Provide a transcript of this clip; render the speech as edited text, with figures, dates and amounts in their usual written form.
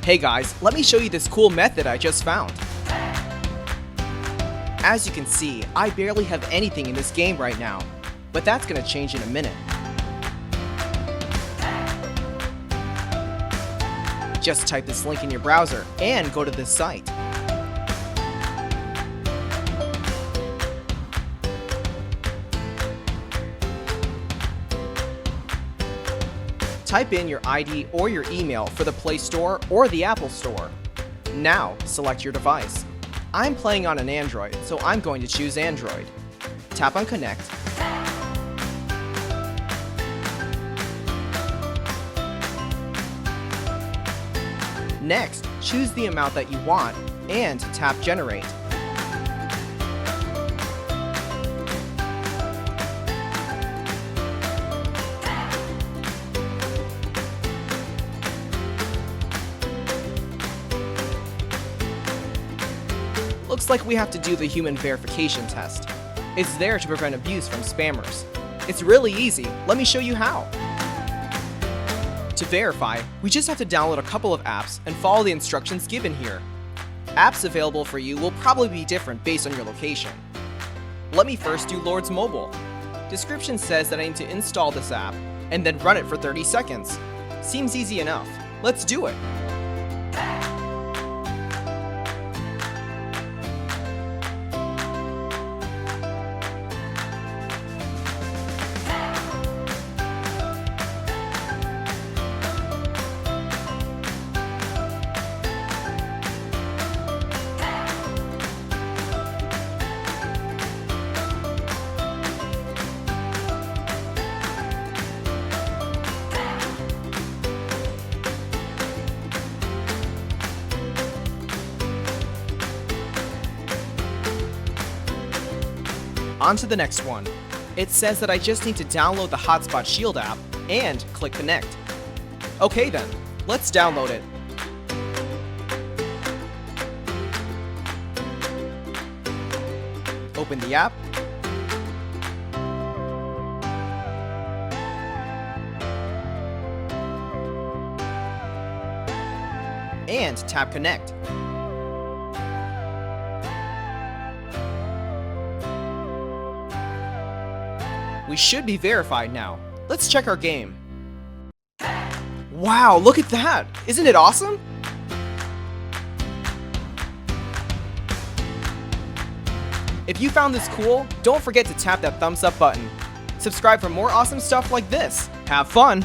Hey guys, let me show you this cool method I just found. As you can see, I barely have anything in this game right now, but that's gonna change in a minute. Just type this link in your browser and go to this site. Type in your ID or your email for the Play Store or the Apple Store. Now, select your device. I'm playing on an Android, so I'm going to choose Android. Tap on Connect. Next, choose the amount that you want and tap Generate. Looks like we have to do the human verification test. It's there to prevent abuse from spammers. It's really easy. Let me show you how. To verify, we just have to download a couple of apps and follow the instructions given here. Apps available for you will probably be different based on your location. Let me first do Lord's Mobile. Description says that I need to install this app and then run it for 30 seconds. Seems easy enough. Let's do it. On to the next one. It says that I just need to download the Hotspot Shield app and click Connect. Okay then, let's download it. Open the app. And tap Connect. We should be verified now. Let's check our game. Wow, look at that! Isn't it awesome? If you found this cool, don't forget to tap that thumbs up button. Subscribe for more awesome stuff like this. Have fun!